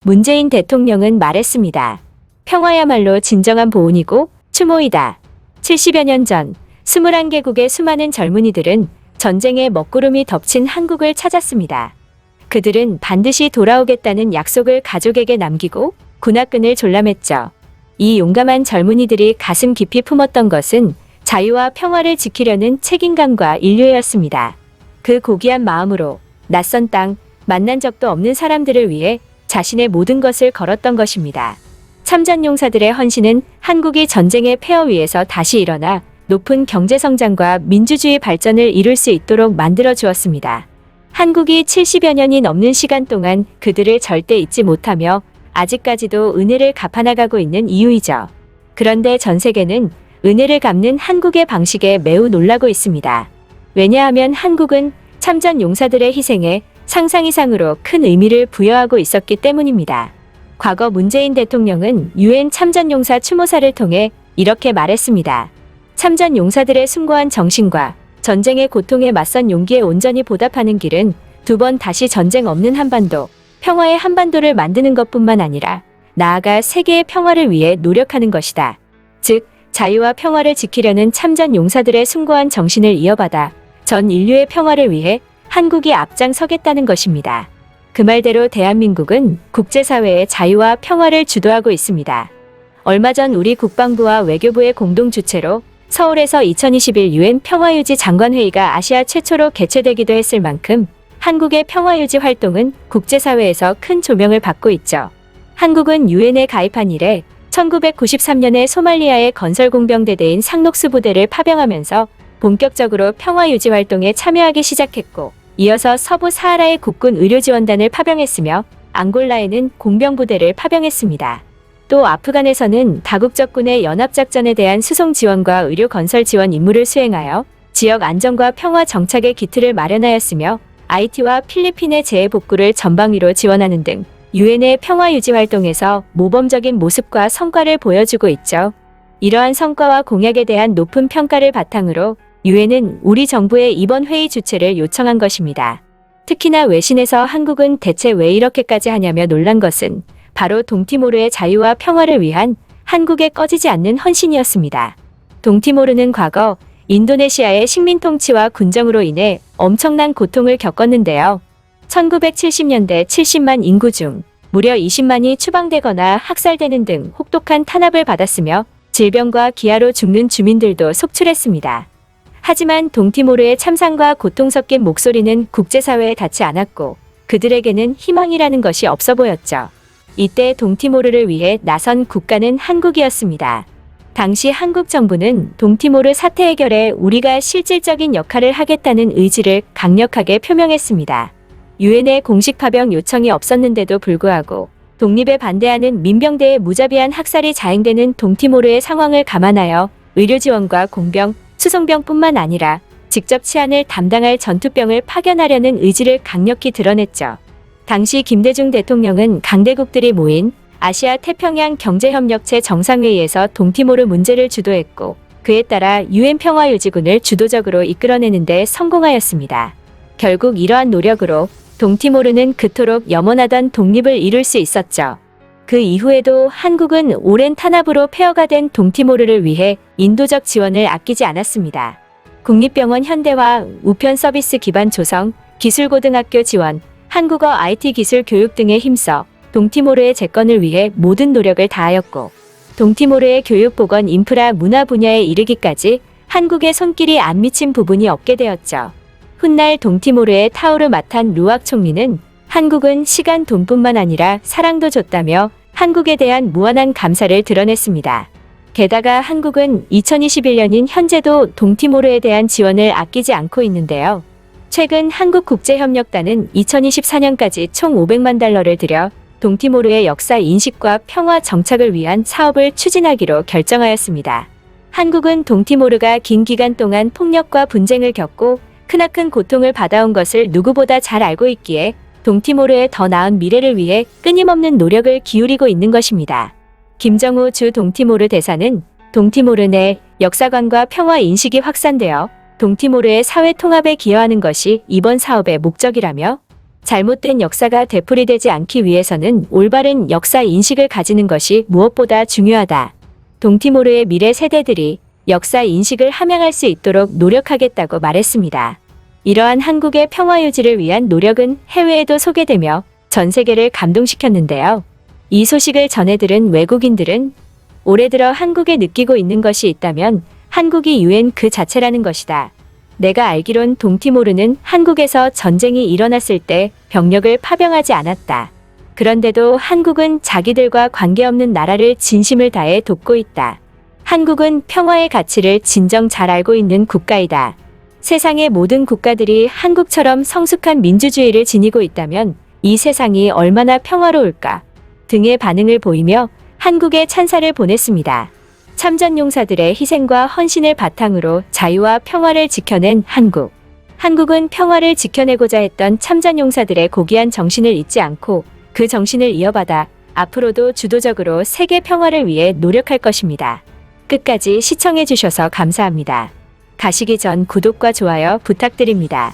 문재인 대통령은 말했습니다. 평화야말로 진정한 보온이고 추모이다. 70여 년 전 21개국의 수많은 젊은이들은 전쟁의 먹구름이 덮친 한국을 찾았습니다. 그들은 반드시 돌아오겠다는 약속을 가족에게 남기고 군화끈을 졸라맸죠. 이 용감한 젊은이들이 가슴 깊이 품었던 것은 자유와 평화를 지키려는 책임감과 인류애였습니다. 그 고귀한 마음으로 낯선 땅, 만난 적도 없는 사람들을 위해 자신의 모든 것을 걸었던 것입니다. 참전용사들의 헌신은 한국이 전쟁의 폐허 위에서 다시 일어나 높은 경제성장과 민주주의 발전을 이룰 수 있도록 만들어 주었습니다. 한국이 70여 년이 넘는 시간 동안 그들을 절대 잊지 못하며 아직까지도 은혜를 갚아나가고 있는 이유이죠. 그런데 전 세계는 은혜를 갚는 한국의 방식에 매우 놀라고 있습니다. 왜냐하면 한국은 참전 용사들의 희생에 상상 이상으로 큰 의미를 부여하고 있었기 때문입니다. 과거 문재인 대통령은 유엔 참전용사 추모사를 통해 이렇게 말했습니다. 참전 용사들의 숭고한 정신과 전쟁의 고통에 맞선 용기에 온전히 보답하는 길은 두 번 다시 전쟁 없는 한반도, 평화의 한반도를 만드는 것뿐만 아니라 나아가 세계의 평화를 위해 노력하는 것이다. 즉, 자유와 평화를 지키려는 참전 용사들의 숭고한 정신을 이어받아 전 인류의 평화를 위해 한국이 앞장서겠다는 것입니다. 그 말대로 대한민국은 국제사회의 자유와 평화를 주도하고 있습니다. 얼마 전 우리 국방부와 외교부의 공동 주최로 서울에서 2021 유엔 평화유지 장관회의가 아시아 최초로 개최되기도 했을 만큼 한국의 평화유지 활동은 국제사회에서 큰 조명을 받고 있죠. 한국은 유엔에 가입한 이래 1993년에 소말리아의 건설공병대대인 상록수 부대를 파병하면서 본격적으로 평화유지 활동에 참여하기 시작했고, 이어서 서부 사하라의 국군 의료지원단을 파병했으며 앙골라에는 공병부대를 파병했습니다. 또 아프간에서는 다국적군의 연합작전에 대한 수송 지원과 의료 건설 지원 임무를 수행하여 지역 안정과 평화 정착의 기틀을 마련하였으며 IT와 필리핀의 재해복구를 전방위로 지원하는 등 유엔의 평화유지 활동에서 모범적인 모습과 성과를 보여주고 있죠. 이러한 성과와 공약에 대한 높은 평가를 바탕으로 유엔은 우리 정부의 이번 회의 주최를 요청한 것입니다. 특히나 외신에서 한국은 대체 왜 이렇게까지 하냐며 놀란 것은 바로 동티모르의 자유와 평화를 위한 한국의 꺼지지 않는 헌신이었습니다. 동티모르는 과거 인도네시아의 식민 통치와 군정으로 인해 엄청난 고통을 겪었는데요. 1970년대 70만 인구 중 무려 20만이 추방되거나 학살되는 등 혹독한 탄압을 받았으며 질병과 기아로 죽는 주민들도 속출했습니다. 하지만 동티모르의 참상과 고통 섞인 목소리는 국제사회에 닿지 않았고 그들에게는 희망이라는 것이 없어 보였죠. 이때 동티모르를 위해 나선 국가는 한국이었습니다. 당시 한국 정부는 동티모르 사태 해결에 우리가 실질적인 역할을 하겠다는 의지를 강력하게 표명했습니다. 유엔의 공식 파병 요청이 없었는데도 불구하고 독립에 반대하는 민병대의 무자비한 학살이 자행되는 동티모르의 상황을 감안하여 의료지원과 공병, 수송병뿐만 아니라 직접 치안을 담당할 전투병을 파견하려는 의지를 강력히 드러냈죠. 당시 김대중 대통령은 강대국들이 모인 아시아 태평양 경제협력체 정상회의에서 동티모르 문제를 주도했고 그에 따라 유엔 평화유지군을 주도적으로 이끌어내는 데 성공하였습니다. 결국 이러한 노력으로 동티모르는 그토록 염원하던 독립을 이룰 수 있었죠. 그 이후에도 한국은 오랜 탄압으로 폐허가 된 동티모르를 위해 인도적 지원을 아끼지 않았습니다. 국립병원 현대화, 우편 서비스 기반 조성, 기술고등학교 지원, 한국어 IT 기술 교육 등에 힘써 동티모르의 재건을 위해 모든 노력을 다하였고 동티모르의 교육 보건 인프라 문화 분야에 이르기까지 한국의 손길이 안 미친 부분이 없게 되었죠. 훗날 동티모르의 타우르 마탄 루악 총리는 한국은 시간 돈뿐만 아니라 사랑도 줬다며 한국에 대한 무한한 감사를 드러냈습니다. 게다가 한국은 2021년인 현재도 동티모르에 대한 지원을 아끼지 않고 있는데요. 최근 한국국제협력단은 2024년까지 총 500만 달러를 들여 동티모르의 역사 인식과 평화 정착을 위한 사업을 추진하기로 결정하였습니다. 한국은 동티모르가 긴 기간 동안 폭력과 분쟁을 겪고 크나큰 고통을 받아온 것을 누구보다 잘 알고 있기에 동티모르의 더 나은 미래를 위해 끊임없는 노력을 기울이고 있는 것입니다. 김정우 주 동티모르 대사는 동티모르 내 역사관과 평화 인식이 확산되어 동티모르의 사회 통합에 기여하는 것이 이번 사업의 목적이라며 잘못된 역사가 되풀이되지 않기 위해서는 올바른 역사 인식을 가지는 것이 무엇보다 중요하다. 동티모르의 미래 세대들이 역사 인식을 함양할 수 있도록 노력하겠다고 말했습니다. 이러한 한국의 평화 유지를 위한 노력은 해외에도 소개되며 전 세계를 감동시켰는데요. 이 소식을 전해들은 외국인들은 올해 들어 한국에 느끼고 있는 것이 있다면 한국이 유엔 그 자체라는 것이다. 내가 알기론 동티모르는 한국에서 전쟁이 일어났을 때 병력을 파병하지 않았다. 그런데도 한국은 자기들과 관계없는 나라를 진심을 다해 돕고 있다. 한국은 평화의 가치를 진정 잘 알고 있는 국가이다. 세상의 모든 국가들이 한국처럼 성숙한 민주주의를 지니고 있다면 이 세상이 얼마나 평화로울까 등의 반응을 보이며 한국에 찬사를 보냈습니다. 참전용사들의 희생과 헌신을 바탕으로 자유와 평화를 지켜낸 한국. 한국은 평화를 지켜내고자 했던 참전용사들의 고귀한 정신을 잊지 않고 그 정신을 이어받아 앞으로도 주도적으로 세계 평화를 위해 노력할 것입니다. 끝까지 시청해 주셔서 감사합니다. 가시기 전 구독과 좋아요 부탁드립니다.